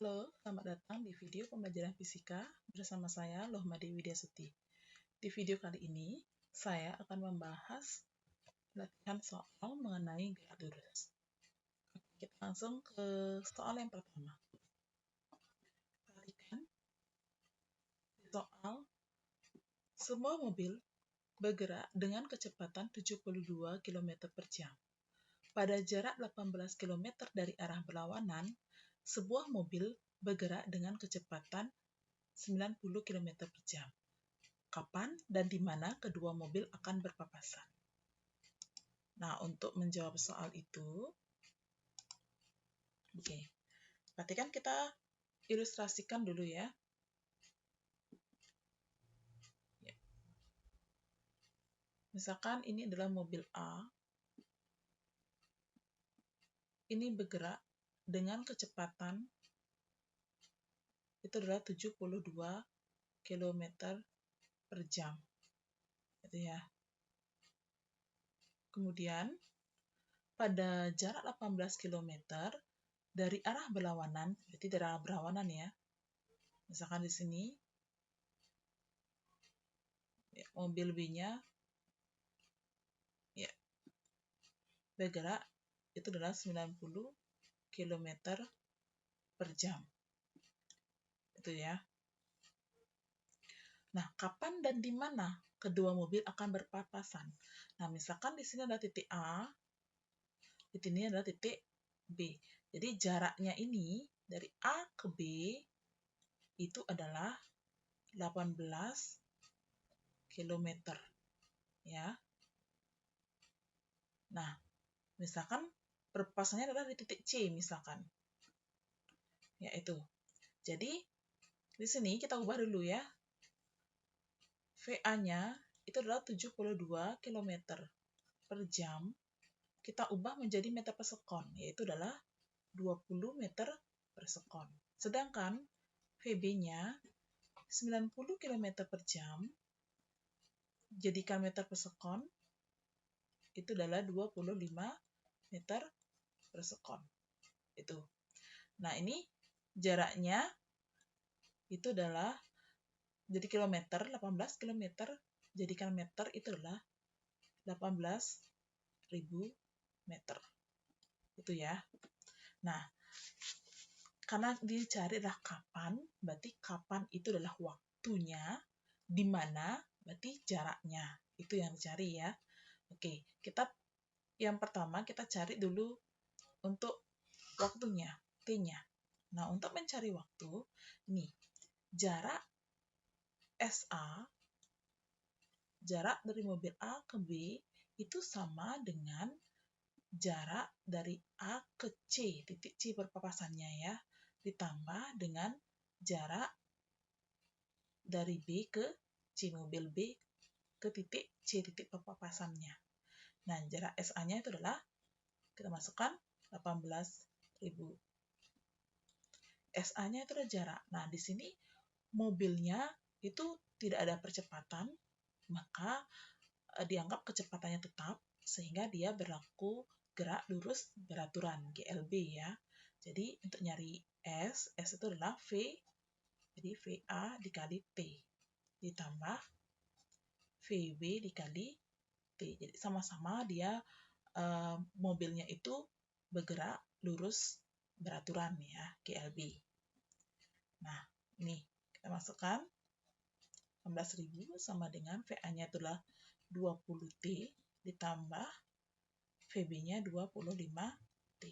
Halo, selamat datang di video pembelajaran fisika bersama saya, Lohmadi Widyasuti. Di video kali ini, saya akan membahas latihan soal mengenai gerak lurus. Kita langsung ke soal yang pertama. Perhatikan di soal, semua mobil bergerak dengan kecepatan 72 km per jam. Pada jarak 18 km dari arah berlawanan, sebuah mobil bergerak dengan kecepatan 90 km per jam. Kapan dan di mana kedua mobil akan berpapasan? Nah, untuk menjawab soal itu, perhatikan kita ilustrasikan dulu ya. Misalkan ini adalah mobil A, ini bergerak dengan kecepatan itu adalah 72 km per jam. Gitu ya. Kemudian, pada jarak 18 km dari arah berlawanan, berarti dari arah berlawanan ya. Misalkan di sini, mobil B-nya bergerak itu adalah 90 km per jam. Itu ya. Nah, kapan dan di mana kedua mobil akan berpapasan? Nah, misalkan di sini ada titik A, di sini adalah titik B. Jadi jaraknya ini dari A ke B itu adalah 18 km. Ya. Nah, misalkan berpapasannya adalah di titik C misalkan. Ya, itu. Jadi, di sini kita ubah dulu ya. VA-nya itu adalah 72 km per jam. Kita ubah menjadi meter per sekon, yaitu adalah 20 meter per sekon. Sedangkan VB-nya 90 km per jam, jadikan meter per sekon, itu adalah 25 meter per sekon. Itu. Nah, ini jaraknya itu adalah jadi kilometer, 18 km, jadikan meter itu adalah 18.000 meter. Itu ya. Nah, karena dicari adalah kapan, berarti kapan itu adalah waktunya, di mana berarti jaraknya. Itu yang dicari ya. Oke, yang pertama kita cari dulu untuk waktunya, T-nya. Nah, untuk mencari waktu, nih, jarak SA, jarak dari mobil A ke B, itu sama dengan jarak dari A ke C, titik C berpapasannya ya, ditambah dengan jarak dari B ke C, mobil B ke titik C, titik berpapasannya. Nah, jarak SA-nya itu adalah, kita masukkan 18.000. SA-nya itu adalah jarak. Nah, di sini mobilnya itu tidak ada percepatan, maka dianggap kecepatannya tetap, sehingga dia berlaku gerak lurus beraturan, GLB ya. Jadi, untuk nyari S itu adalah V, jadi VA dikali T, ditambah VB dikali T. Jadi, sama-sama dia mobilnya itu bergerak lurus beraturan ya, GLB. Nah, ini kita masukkan 16.000 sama dengan VA-nya itulah 20T ditambah VB-nya 25T.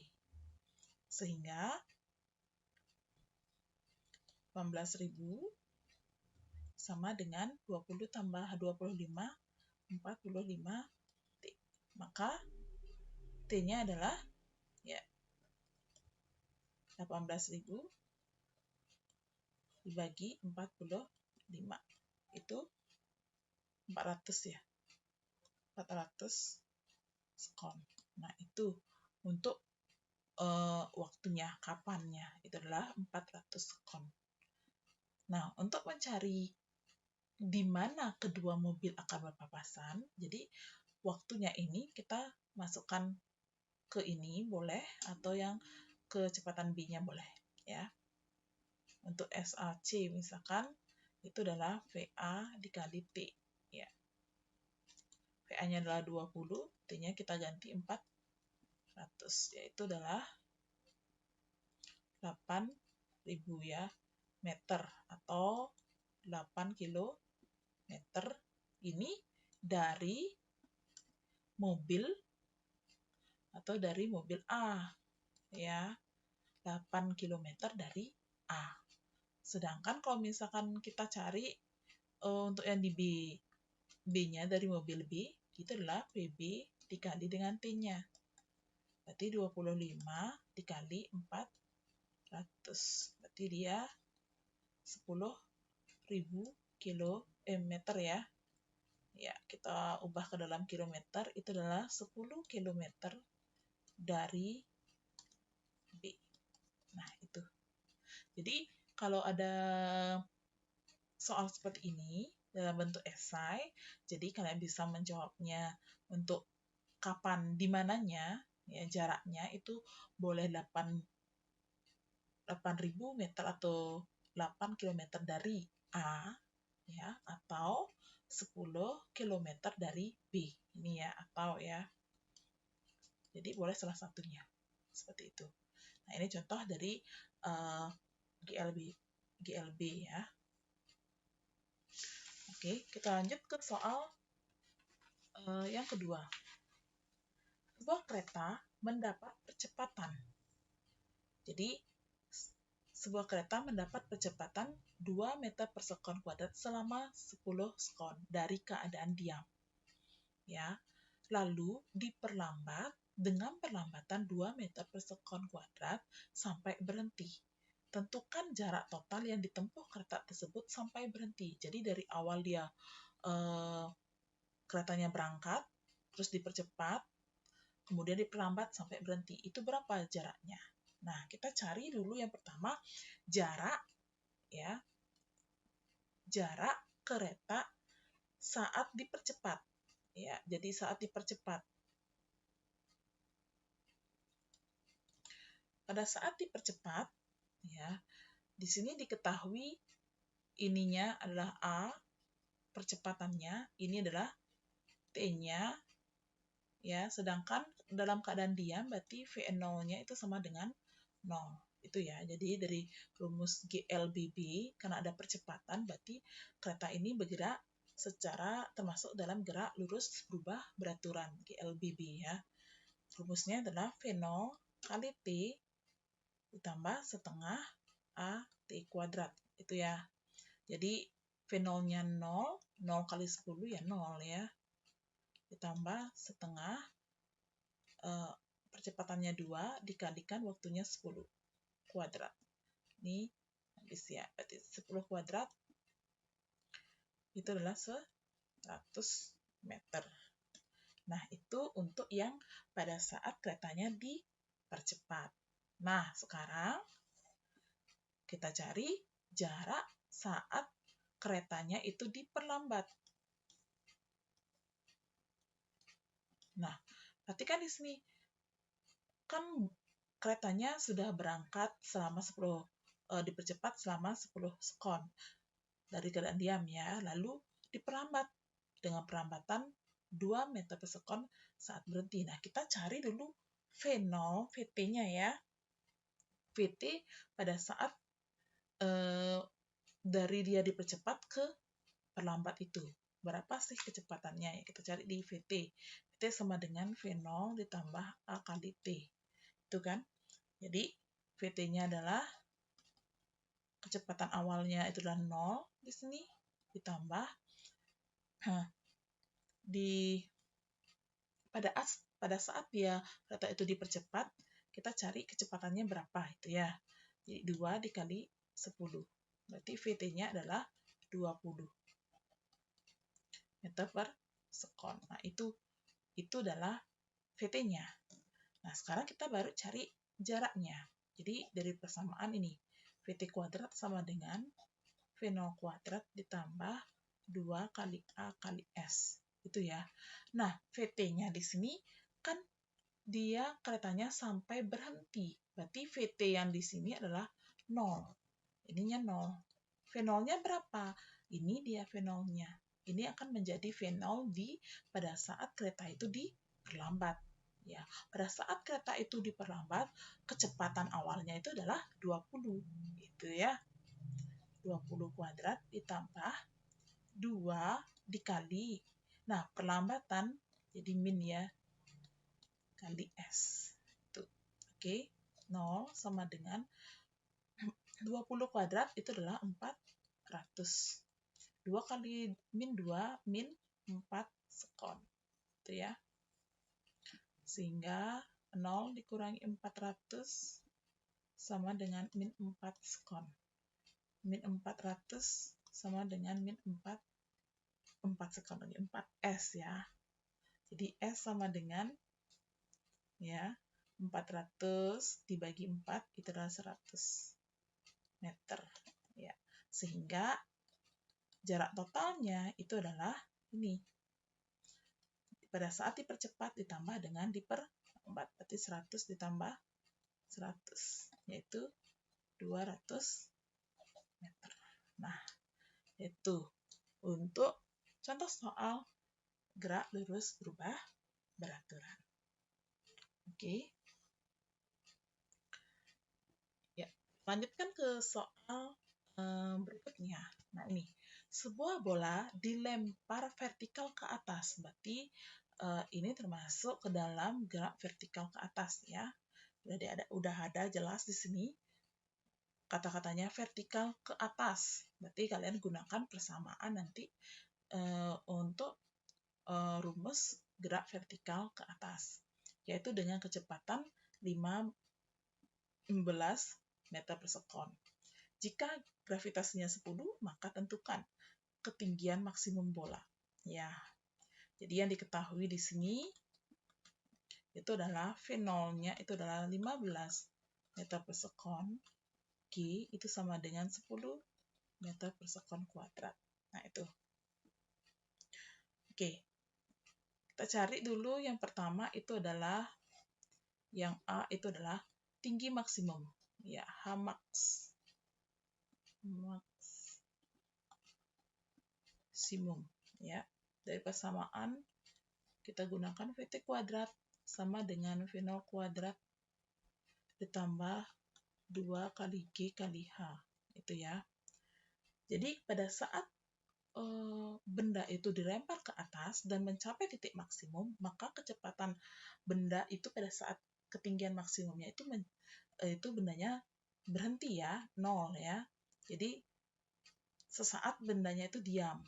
Sehingga 18.000 sama dengan 20 tambah 25, 45T. Maka T-nya adalah ya 18.000 dibagi 45. Itu 400 ya. 400 sekon. Nah, itu untuk waktunya, kapannya, itu adalah 400 sekon. Nah, untuk mencari di mana kedua mobil akan berpapasan, jadi waktunya ini kita masukkan ke ini boleh, atau yang kecepatan B-nya boleh, ya. Untuk SAC misalkan itu adalah VA dikali T. Ya. VA-nya adalah 20, T-nya kita ganti 400, yaitu adalah 8.000 ya meter atau 8 kilometer. Ini dari mobil atau dari mobil A ya, 8 km dari A. Sedangkan kalau misalkan kita cari untuk yang di B, B-nya dari mobil B, itu adalah PB dikali dengan T-nya. Berarti 25 dikali 400. Berarti dia 10.000 kilometer ya. Ya, kita ubah ke dalam kilometer, itu adalah 10 km dari B. Nah, itu. Jadi, kalau ada soal seperti ini dalam bentuk esai, jadi kalian bisa menjawabnya untuk kapan, di mananya, ya, jaraknya itu boleh 8.000 meter atau 8 km dari A, ya, atau 10 km dari B. Ini ya, atau ya. Jadi boleh salah satunya. Seperti itu. Nah, ini contoh dari GLB ya. Oke, kita lanjut ke soal yang kedua. Sebuah kereta mendapat percepatan. Jadi, sebuah kereta mendapat percepatan 2 meter per sekon kuadrat selama 10 sekon dari keadaan diam. Ya. Lalu diperlambat dengan perlambatan 2 meter per sekon kuadrat sampai berhenti. Tentukan jarak total yang ditempuh kereta tersebut sampai berhenti. Jadi dari awal dia keretanya berangkat, terus dipercepat, kemudian diperlambat sampai berhenti. Itu berapa jaraknya? Nah, kita cari dulu yang pertama jarak ya. Jarak kereta saat dipercepat. Ya, jadi saat dipercepat. Pada saat dipercepat ya, di sini diketahui ininya adalah A, percepatannya, ini adalah T-nya ya, sedangkan dalam keadaan diam berarti V0-nya itu sama dengan 0. Itu ya. Jadi dari rumus GLBB, karena ada percepatan berarti kereta ini bergerak secara termasuk dalam gerak lurus berubah beraturan, GLBB ya. Rumusnya adalah V0 kali T ditambah setengah AT kuadrat. Itu ya. Jadi V0-nya 0, 0 kali 10 ya 0 ya. Ditambah setengah, percepatannya 2 dikalikan waktunya 10 kuadrat. Ini habis ya, berarti 10 kuadrat itu adalah 100 meter. Nah, itu untuk yang pada saat keretanya dipercepat. Nah, sekarang kita cari jarak saat keretanya itu diperlambat. Nah, perhatikan di sini. Kan keretanya sudah berangkat selama 10, dipercepat selama 10 sekon dari keadaan diam ya, lalu diperlambat dengan perlambatan 2 meter per sekon saat berhenti. Nah, kita cari dulu V0, VT-nya ya. VT pada saat dari dia dipercepat ke perlambat itu. Berapa sih kecepatannya? Ya, kita cari di VT. VT sama dengan V0 ditambah A kali T. Itu kan? Jadi, VT-nya adalah kecepatan awalnya itu adalah 0 di sini, ditambah pada saat dia kereta itu dipercepat, kita cari kecepatannya berapa itu ya. Jadi 2 dikali 10. Berarti VT-nya adalah 20 meter per sekon. Nah, itu adalah VT-nya. Nah, sekarang kita baru cari jaraknya. Jadi dari persamaan ini, VT kuadrat sama dengan V0 kuadrat ditambah 2 kali A kali S. Itu ya. Nah, VT-nya di sini kan dia keretanya sampai berhenti. Berarti VT yang di sini adalah 0. ininya 0. V0-nya berapa? Ini dia V0-nya. Ini akan menjadi V0 pada saat kereta itu diperlambat. Ya, pada saat kereta itu diperlambat, kecepatan awalnya itu adalah 20. Itu ya. 20 kuadrat ditambah 2 dikali. Nah, perlambatan jadi min ya, kali S. Itu. Oke, 0 sama dengan 20 kuadrat itu adalah 400. 2 kali min 2, min 4 sekon. Itu ya. Sehingga 0 dikurangi 400 sama dengan min 4 sekon. Min 400 sama dengan min 4 sekon lagi, 4S ya. Jadi S sama dengan ya 400 dibagi 4 itu adalah 100 meter ya. Sehingga jarak totalnya itu adalah ini. Pada saat dipercepat ditambah dengan diperlambat, berarti 100 ditambah 100 yaitu 200 meter. Nah, itu untuk contoh soal gerak lurus berubah beraturan. Oke. Ya, lanjutkan ke soal berikutnya. Nah, ini sebuah bola dilempar vertikal ke atas. Berarti ini termasuk ke dalam gerak vertikal ke atas ya. Udah ada jelas di sini kata-katanya vertikal ke atas. Berarti kalian gunakan persamaan nanti untuk rumus gerak vertikal ke atas, yaitu dengan kecepatan 15 meter per sekon. Jika gravitasinya 10, maka tentukan ketinggian maksimum bola. Ya, jadi yang diketahui di sini itu adalah V0-nya itu adalah 15 meter per sekon. G itu sama dengan 10 meter per sekon kuadrat. Nah, itu. Oke. Kita cari dulu yang pertama itu adalah yang A itu adalah tinggi maksimum. Ya, Hmax. Maksimum. Ya, dari persamaan kita gunakan VT kuadrat sama dengan V0 kuadrat ditambah 2 kali G kali H. Itu ya. Jadi pada saat benda itu dilempar ke atas dan mencapai titik maksimum, maka kecepatan benda itu pada saat ketinggian maksimumnya itu bendanya berhenti ya, 0 ya. Jadi sesaat bendanya itu diam,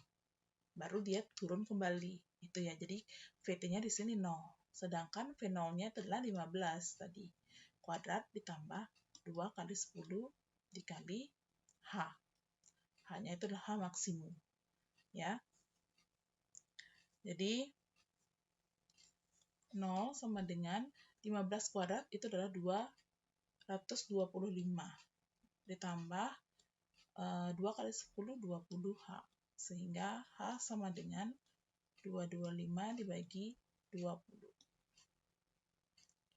baru dia turun kembali. Itu ya. Jadi VT-nya di sini 0. Sedangkan V0-nya itu adalah 15 tadi. Kuadrat ditambah 2 kali 10 dikali H. H-nya itu adalah H maksimum. Ya. Jadi 0 sama dengan 15 kuadrat itu adalah 225 ditambah 2 kali 10 20 H, sehingga H sama dengan 225 dibagi 20.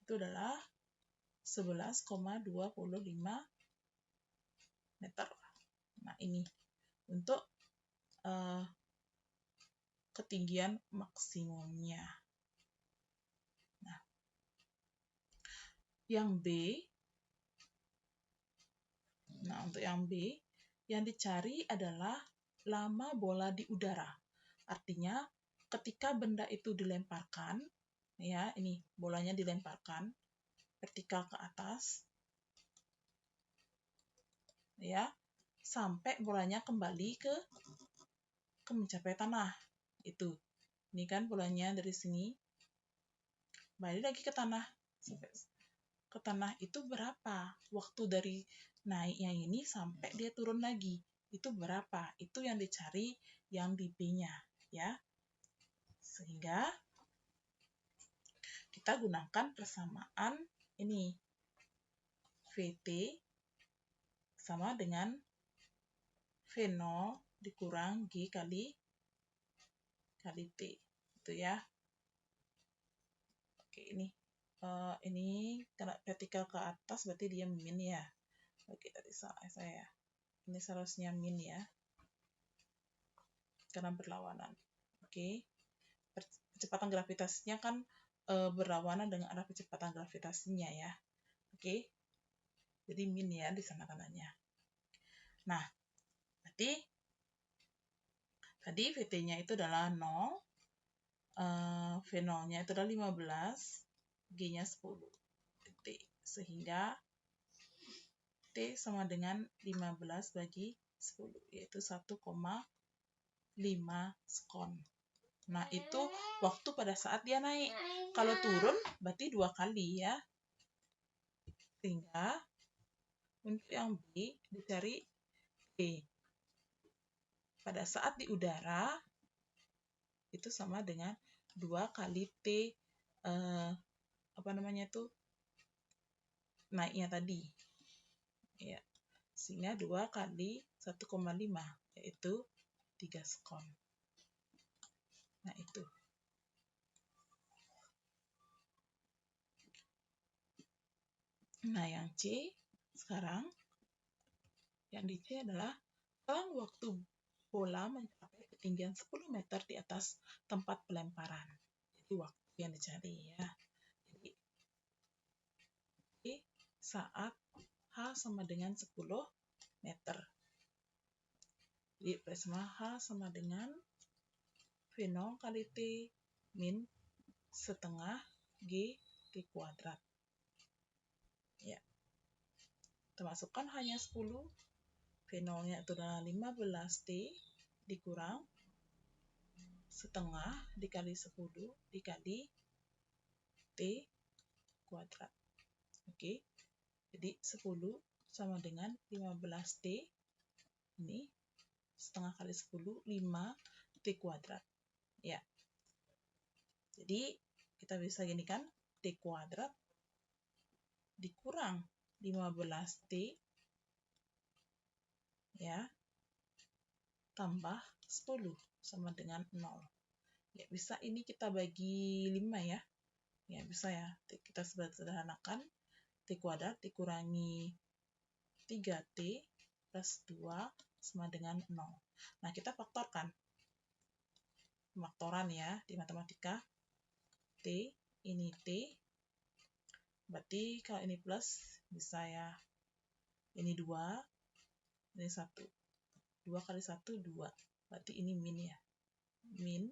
Itu adalah 11,25 meter. Nah, ini untuk ketinggian maksimumnya. Nah, yang B, untuk yang B, yang dicari adalah lama bola di udara. Artinya, ketika benda itu dilemparkan, ya, ini bolanya dilemparkan vertikal ke atas, ya, sampai bolanya kembali ke mencapai tanah. Itu. Ini kan bolanya dari sini balik lagi ke tanah. Sampai ke tanah itu berapa? Waktu dari naiknya ini sampai dia turun lagi. Itu berapa? Itu yang dicari yang di B-nya, ya. Sehingga kita gunakan persamaan ini. VT sama dengan V0 dikurang G kali T. Itu ya. Oke, ini karena vertikal ke atas berarti dia min ya. Oke, tadi salah saya. Ini seharusnya min ya, karena berlawanan. Oke. Kecepatan gravitasinya kan berlawanan dengan arah kecepatan gravitasinya ya. Oke. Jadi min ya di sana kanannya. Nah, berarti tadi VT-nya itu adalah 0, V0-nya itu adalah 15, G-nya 10. T. Sehingga T sama dengan 15 bagi 10, yaitu 1,5 sekon. Nah, itu waktu pada saat dia naik. Kalau turun, berarti 2 kali ya. Sehingga untuk yang B, dicari T. Pada saat di udara, itu sama dengan 2 kali T, naiknya tadi. Ya. Sehingga 2 kali 1,5, yaitu 3 sekon. Nah, itu. Nah, yang C sekarang, yang di C adalah selang waktu bola mencapai ketinggian 10 meter di atas tempat pelemparan. Jadi, waktu yang dicari ya. Jadi, saat H sama dengan 10 meter. Jadi, sama H sama dengan V0 kali T min setengah G T kuadrat. Ya. Kita masukkan hanya 10, V0-nya itu adalah 15T dikurang setengah dikali 10 dikali T kuadrat. Oke. Jadi 10 sama dengan 15T. Ini setengah kali 10, 5T kuadrat. Ya. Jadi kita bisa gini kan, T kuadrat dikurang 15T ya, tambah 10 sama dengan 0. Ya, bisa ini kita bagi 5 ya. Ya, bisa ya. Kita sederhanakan T kuadrat dikurangi 3T plus 2 sama dengan 0. Nah, kita faktorkan. Faktoran ya di matematika. T, ini T. Berarti kalau ini plus, bisa ya. Ini 2, ini 1. 2 kali 1, 2. Berarti ini min ya. Min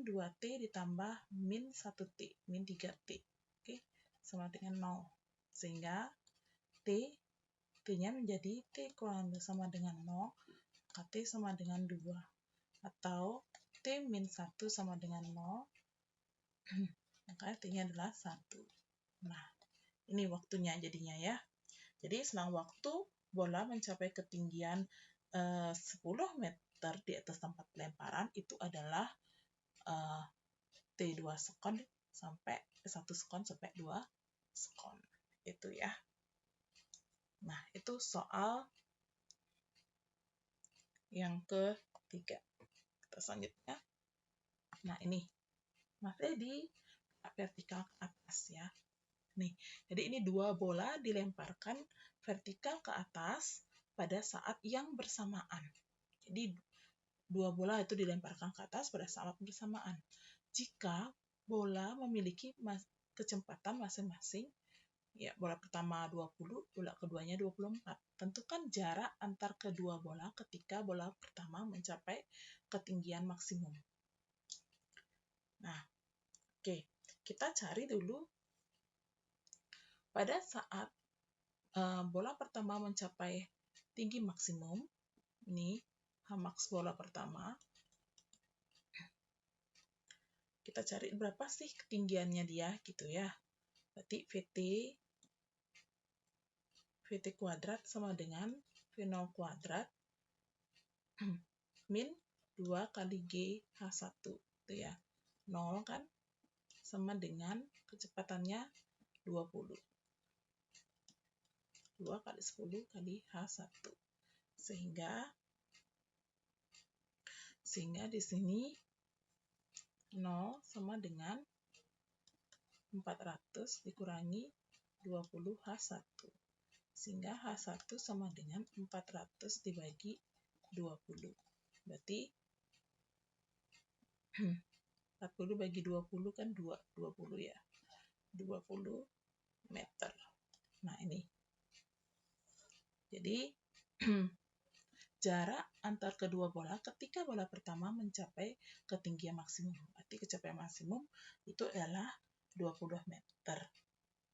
2T ditambah min 1T, min 3T. Oke, sama dengan 0. Sehingga T-nya menjadi T kurang sama dengan 0, maka T sama dengan 2. Atau T min 1 sama dengan 0, maka T-nya adalah 1. Nah, ini waktunya jadinya ya. Jadi selang waktu bola mencapai ketinggian 10 meter di atas tempat pelemparan, itu adalah T2 sekon sampai 1 sekon sampai 2 sekon. Itu ya. Nah, itu soal yang ketiga. Kita selanjutnya. Nah, ini masih di vertikal ke atas ya. Nih, jadi ini 2 bola dilemparkan vertikal ke atas pada saat yang bersamaan. Jadi 2 bola itu dilemparkan ke atas pada saat bersamaan. Jika bola memiliki kecepatan masing-masing, ya bola pertama 20, bola keduanya 24. Tentukan jarak antar kedua bola ketika bola pertama mencapai ketinggian maksimum. Nah, oke, kita cari dulu pada saat bola pertama mencapai tinggi maksimum. Ini Hmax bola pertama. Kita cari berapa sih ketinggiannya dia gitu ya. Berarti VT kuadrat sama dengan V0 kuadrat min 2 kali G H1 itu ya. 0 kan sama dengan kecepatannya 20. 2 kali 10 kali H1. Sehingga di sini 0 sama dengan 400 dikurangi 20 H1. Sehingga H1 sama dengan 400 dibagi 20. Berarti 40 bagi 20 kan 20 ya. 20 meter. Nah, ini. Jadi, jarak antar kedua bola ketika bola pertama mencapai ketinggian maksimum. Berarti kecapai maksimum itu adalah 20 meter.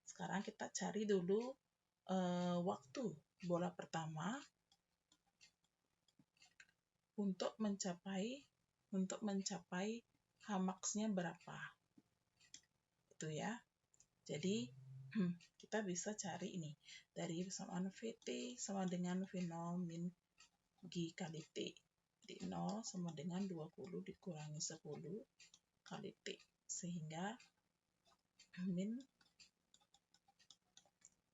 Sekarang kita cari dulu waktu bola pertama untuk mencapai Hmax-nya berapa. Itu ya. Jadi kita bisa cari ini dari persamaan VT sama dengan V0 min G kali T. Jadi 0 sama dengan 20 dikurangi 10 kali T. Sehingga min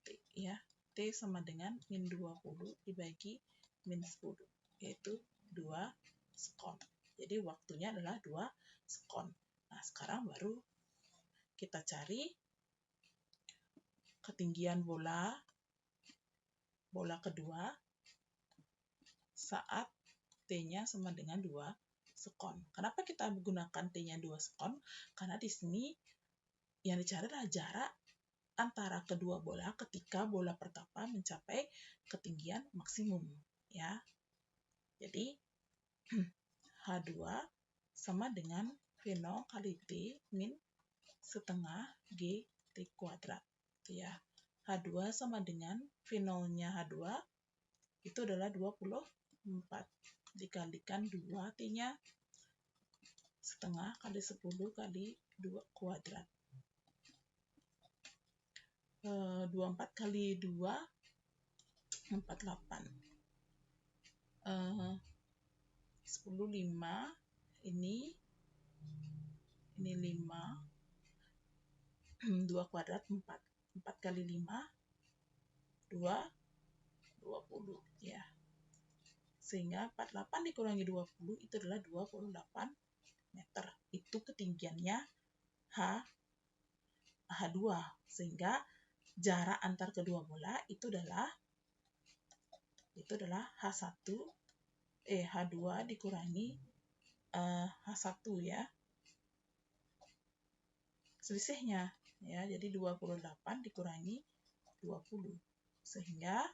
T ya. T sama dengan min 20 dibagi min 10. Yaitu 2 sekon. Jadi waktunya adalah 2 sekon. Nah, sekarang baru kita cari ketinggian bola kedua saat T-nya sama dengan 2 sekon. Kenapa kita menggunakan T-nya 2 sekon? Karena di sini yang dicari adalah jarak antara kedua bola ketika bola pertama mencapai ketinggian maksimum. Ya. Jadi, H2 sama dengan V0 kali T min setengah G T kuadrat. Itu ya. H2 sama dengan V0-nya H2 itu adalah 24 dikalikan 2 T-nya setengah kali 10 kali 2 kuadrat. 24 kali 2 48. 10 5 ini 5 2 kuadrat 4 kali 5 2 20 ya. Sehingga 48 dikurangi 20 itu adalah 28 meter. Itu ketinggiannya H2. Sehingga jarak antar kedua bola itu adalah H2 dikurangi H1 ya. Selisihnya ya. Jadi 28 dikurangi 20. Sehingga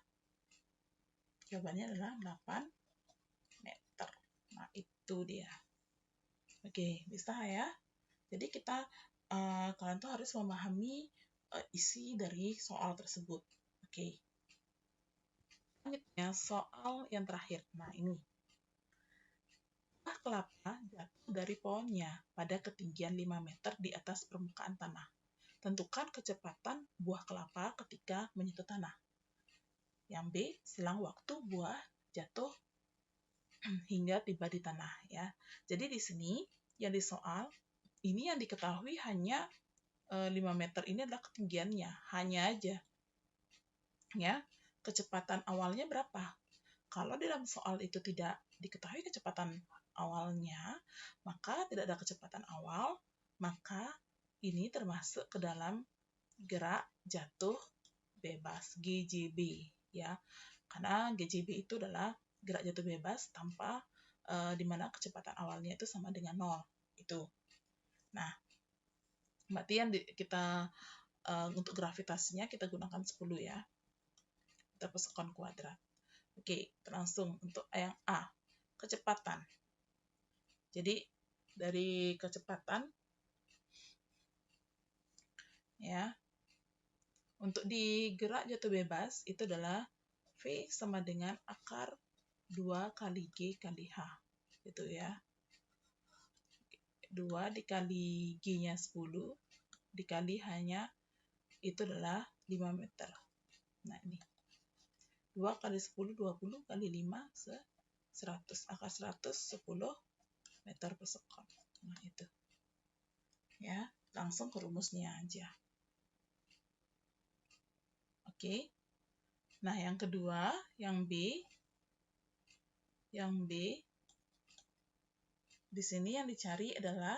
jawabannya adalah 8 meter. Nah, itu dia. Oke, bisa ya. Jadi kalian tuh harus memahami isi dari soal tersebut. Oke. Selanjutnya soal yang terakhir. Nah, ini. Buah kelapa jatuh dari pohonnya pada ketinggian 5 meter di atas permukaan tanah. Tentukan kecepatan buah kelapa ketika menyentuh tanah. Yang B, selang waktu buah jatuh hingga tiba di tanah ya. Jadi di sini yang di soal ini yang diketahui hanya 5 meter ini adalah ketinggiannya, hanya aja. Ya, kecepatan awalnya berapa? Kalau dalam soal itu tidak diketahui kecepatan awalnya, maka tidak ada kecepatan awal, maka ini termasuk ke dalam gerak jatuh bebas GJB ya. Karena GJB itu adalah gerak jatuh bebas tanpa di mana kecepatan awalnya itu sama dengan 0 itu. Nah, berarti yang kita untuk gravitasinya kita gunakan 10 ya. Meter per sekon kuadrat. Oke, langsung untuk yang A, kecepatan. Jadi dari kecepatan ya, untuk di gerak jatuh bebas itu adalah V sama dengan akar 2 kali G kali H. Gitu ya. 2 dikali G-nya 10 dikali H-nya itu adalah 5 meter. Nah, ini. 2 kali 10, 20 kali 5, 100. Akar 100, 10 meter per sekon. Nah, itu. Ya, langsung ke rumusnya aja. Oke. Nah, yang kedua, yang B. Yang B, di sini yang dicari adalah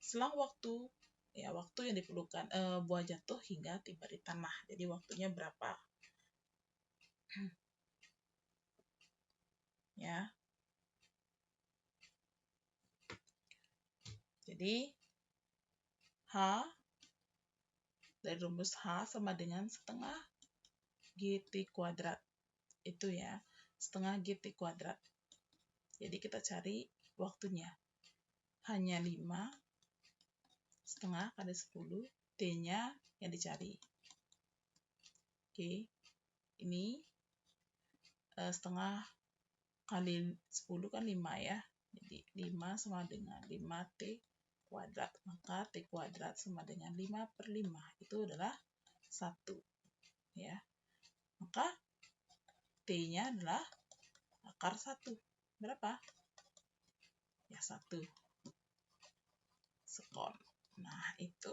selang waktu ya waktu yang diperlukan buah jatuh hingga tiba di tanah. Jadi waktunya berapa? Ya. Jadi H dari rumus H sama dengan setengah GT kuadrat. Itu ya, setengah GT kuadrat. Jadi kita cari waktunya. Hanya 5 setengah kali 10, T-nya yang dicari. Oke, ini setengah kali 10 kan 5 ya. Jadi 5 sama dengan 5T kuadrat. Maka T kuadrat sama dengan 5/5. Itu adalah 1. Ya. Maka T-nya adalah akar 1. Berapa? Ya, 1 sekon. Nah, itu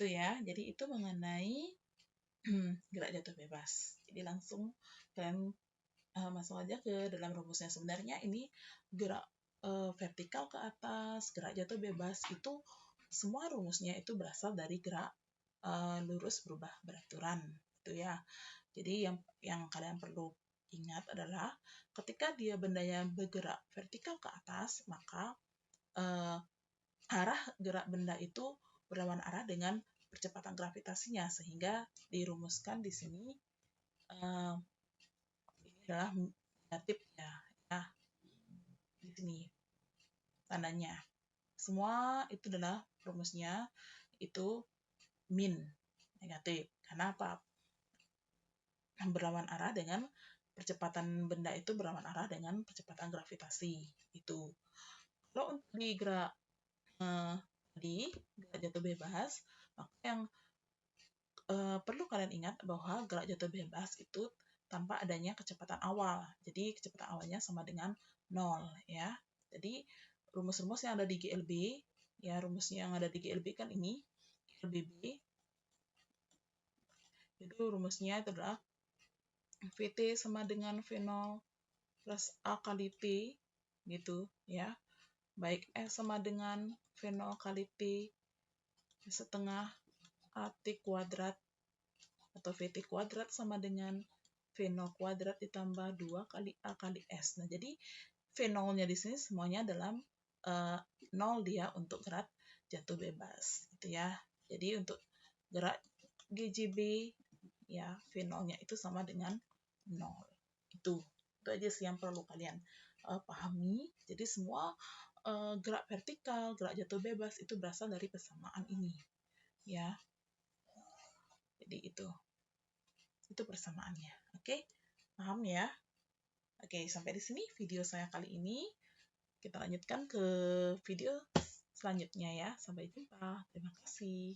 ya. Jadi itu mengenai gerak jatuh bebas. Jadi langsung kalian masuk aja ke dalam rumusnya. Sebenarnya ini gerak vertikal ke atas, gerak jatuh bebas itu semua rumusnya itu berasal dari gerak lurus berubah beraturan, itu ya. Jadi yang kalian perlu ingat adalah ketika bendanya bergerak vertikal ke atas, maka arah gerak benda itu berlawan arah dengan percepatan gravitasinya, sehingga dirumuskan di sini ini adalah negatif ya. Nah, di sini tandanya. Semua itu adalah rumusnya itu min negatif. Karena apa? Berlawan arah dengan percepatan benda itu berlawan arah dengan percepatan gravitasi itu. Kalau untuk di gerak jatuh bebas, maka yang perlu kalian ingat bahwa gerak jatuh bebas itu tanpa adanya kecepatan awal. Jadi kecepatan awalnya sama dengan 0 ya. Jadi rumus-rumus yang ada di GLB, ya rumusnya yang ada di GLB kan ini, GLBB. Jadi rumusnya itu adalah VT sama dengan V0 plus A kali T gitu ya. Baik S sama dengan V0 kali T setengah AT kuadrat atau VT kuadrat sama dengan V0 kuadrat ditambah 2 kali A kali S. Nah, jadi V0-nya di sini semuanya dalam 0 dia untuk gerak jatuh bebas gitu ya. Jadi untuk gerak GJB ya V0-nya itu sama dengan 0. Itu aja sih yang perlu kalian pahami. Jadi semua gerak vertikal, gerak jatuh bebas itu berasal dari persamaan ini. Ya. Jadi itu persamaannya. Oke? Paham ya? Oke, sampai di sini video saya kali ini. Kita lanjutkan ke video selanjutnya ya. Sampai jumpa. Terima kasih.